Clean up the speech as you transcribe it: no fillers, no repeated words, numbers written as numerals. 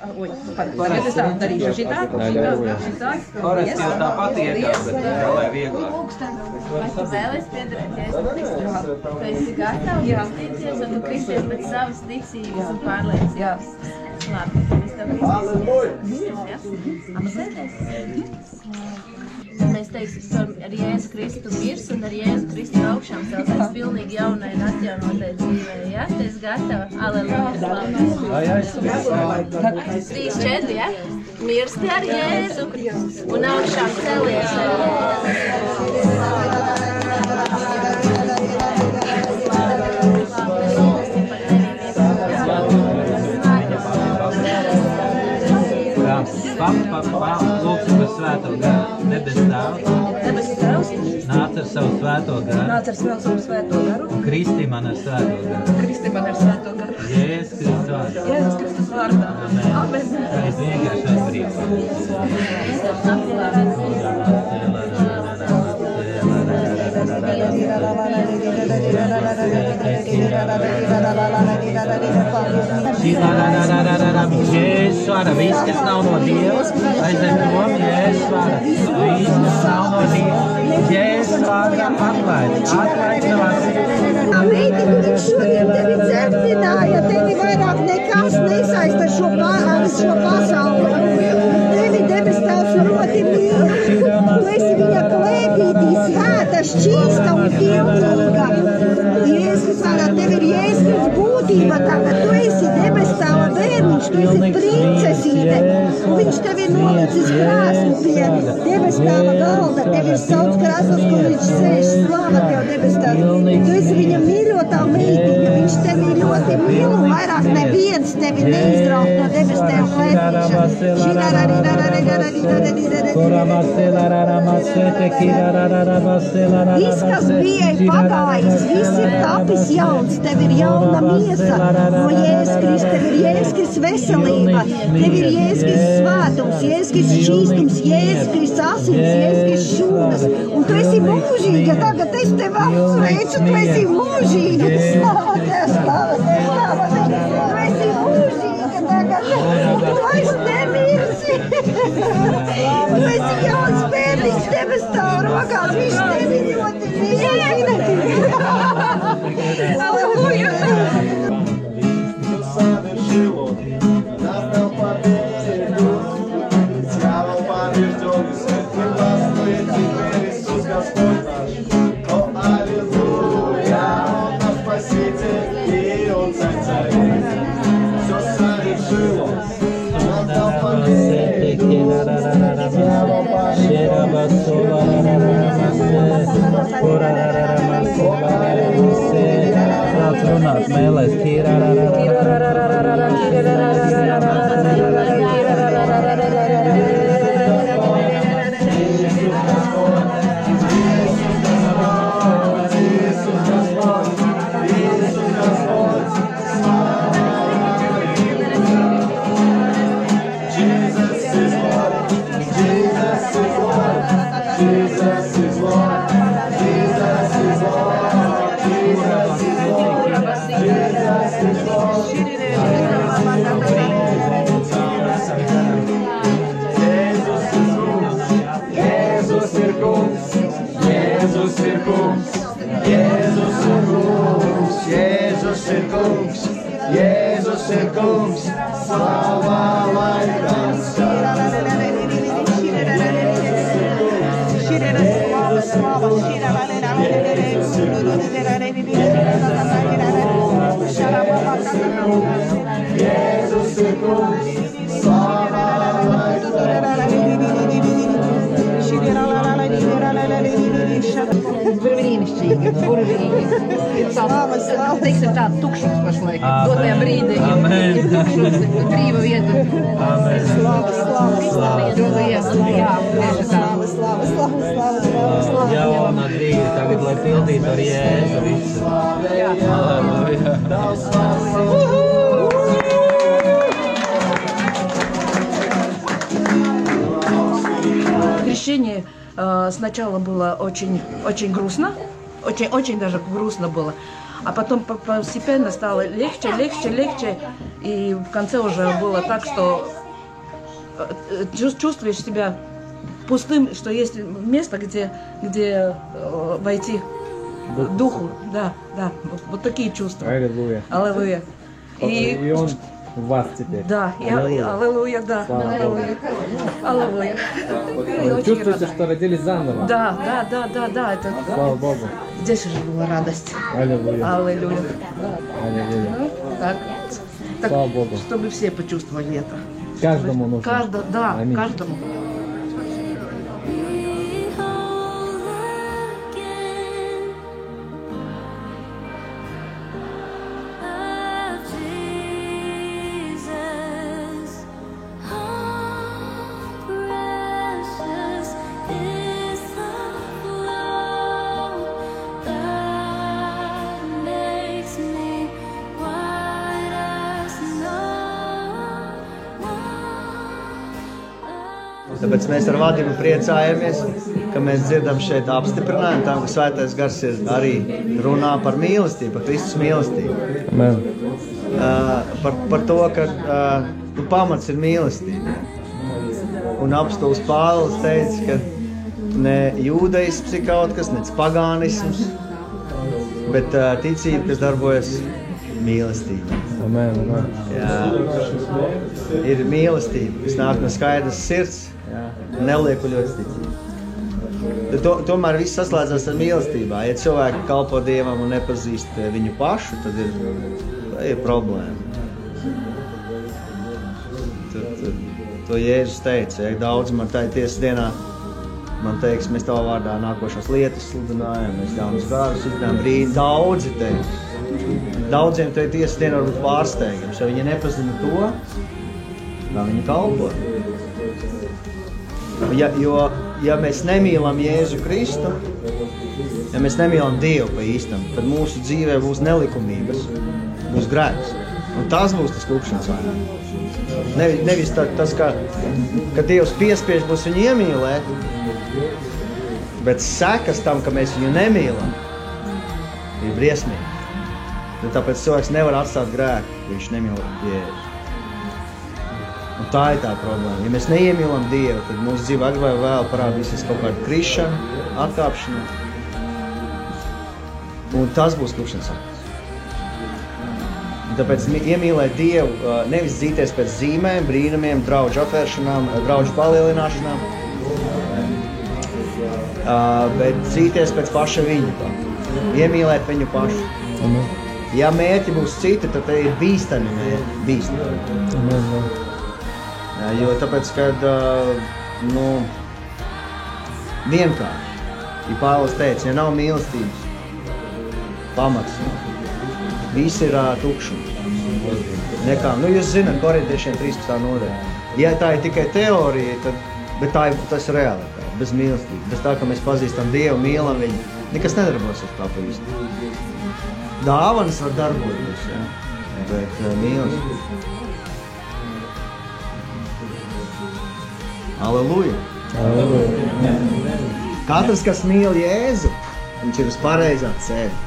Oi, parasti tā darīšu šitā. Parasti jau tāpat iekās, bet lai vieglāk. Vai tu vēlies piedarēt Jēzu Kristu? Tu esi gatavs kristīties, un tu kristies pēc savas ticības un pārliecības. Labi, es tev kristīsies. Apsēties. Mēs teiksim, ar Jēzu Kristu mirs un ar Jēzu Kristu augšām celties pilnīgi jaunai un atjaunotai dzīvei. Ja? Tu esi gatava? Aleluja, slavēs. 3, 4, ja? Mirsti ar Jēzu un augšām celies ar Lūksim par svēto garu. Debes Tēvs. Nāc ar savu svēto garu. Kristi man ar svēto garu. Jēzus Kristus vārdā. Amen. Es vienkārši atbrīvu. Jēzus vārā, viss, kas nav no Dieva, aiziet prom, Jēzus vārā. Viss, kas nav no Dieva, Jēzus vārā, atlaid savā sirdī. Meiti, viņš šodien tevi dzemdināja, tevi vairāk nekas nesaista šo pasauli. Tevi debes Tēvs ļoti mīl. Tu esi viņa klēpītī, svēta, šķīsta un pilnīga. Jēzus vārā, tev ir Jēzus būtība tagad. Tu esi debes Tēva bērniņš, tu esi princesīte. Un viņš tevi ir nolicis krāslu pie debes Tēva galda. Tev ir sauc krāslas, kur viņš sēž. Slāva tev, debes Tēvs. Tu esi viņa mīļotā meitiņa. Viņš tevi ļoti mīl un vairāk neviens tevi neizraut no debes Tēva klēpīšana. Viss, kas bija pagājis, viss ir tapis jauns. Tev ir jauna miesa no Jēzus Kristus. Tev ir Jēzus Kristus veselība. Tev ir Jēzus Kristus svētums, Jēzus Kristus šķīstums, Jēzus Kristus asins, Jēzus Kristus šūnas. Un tu esi mūžīga. Tagad es tevi apsveicu. Tu esi mūžīga. Slava Tev, slava Tev, slava Tev. Tu esi mūžīga tagad. Tu vairs nemirsi. Tu esi jauns bērniņš, debes Tēva rokās. Viņš tevi ļoti mīl. Aleluja. Runāt mēlēs, Jēzus ir kungs, slavā lai Brīnišķīgi, burvīgi. Teiksim tādu tukšums pašlaik. Dotajā brīdī ir tukšums, brīva vieta. Amen. Slava, slava, slava. Jauna dzīve tagad, lai pildītu ar Jēzu visu. Halleluja. Крещение сначала было очень грустно, очень даже грустно было. А потом постепенно стало легче, и в конце уже было так, что чувствуешь себя пустым, что есть место, где войти духу. Да, вот такие чувства. Аллилуйя. Аллилуйя. И он в вас теперь. Да, аллилуйя, да. Аллилуйя. Вы чувствуете, что родились заново? Да, это... Слава Богу. Здесь уже была радость. Аллилуйя. Аллилуйя. Аллилуйя. Ну, так, Слава Богу. чтобы все почувствовали это. Каждому нужно. Да, Аминь. каждому. Tāpēc mēs ar vadību priecājamies, ka mēs dzirdam šeit apstiprinājumu tam, ka Svētais Gars ir arī runā par mīlestību, par Kristus mīlestību. Amen. Par to, ka pamats ir mīlestība. Un apostūlis Pāvils teica, ka ne jūdaisms ir kaut kas, ne pagānisms, bet ticība, kas darbojas mīlestība. Amen. Jā. Ir mīlestība, kas nāk no skaidras sirds, neliekuļots ticība. Tomēr viss saslēdzas ar mīlestībā. Ja cilvēki kalpo Dievam un nepazīst viņu pašu, tad ir problēma. To Jēzus teica, ja daudz man tai tiesas dienā, man teiks, mēs tavā vārdā nākošās lietas sludinājam, mēs jaunas garus izdarām brīdi, daudzi teiks. Daudziem tai tiesas dienā var būt pārsteigums, ja viņi nepazina to, kā viņi kalpo. Ja mēs nemīlam Jēzu Kristu, ja mēs nemīlam Dievu pa īstam, tad mūsu dzīvē būs nelikumības, būs grēks. Un tas būs tas klupšanas vainas. Nevis tas, ka Dievs piespiež būs viņu iemīlēt, bet sekas tam, ka mēs viņu nemīlam, ir briesmīgi. Un tāpēc cilvēks nevar atstāt grēku, ja viņš nemīl Jēzu. Un tā ir tā problēma. Ja mēs neiemīlam Dievu, tad mūsu dzīve agrāk vai vēl parādīsies kaut kāda krišana, atkāpšana. Un tas būs klupšanas vainas. Tāpēc iemīlēt Dievu, nevis dzīties pēc zīmēm, brīnumiem, draudžu atvēršanām, draudžu palielināšanām, bet dzīties pēc paša viņa. Iemīlēt viņu pašu. Ja mērķi būs citi, tad te ir bīstami mērķi. Bīstami. Jo tāpēc, kad vienkārši, ja Pāvils teica, ja nav mīlestības pamats, viss ir tukšums. Nekā, jūs zināt, Korintiešiem 13. nodaļā. Ja tā ir tikai teorija, bet tas ir realitāte, bez mīlestības. Bez tā, ka mēs pazīstam Dievu, mīlam viņu, nekas nedarbosies tā pa īsti. Dāvanas var darboties, ja? Bet mīlestības. Halleluja! Katrs, kas mīl Jēzu, viņš ir uz pareizā ceļa.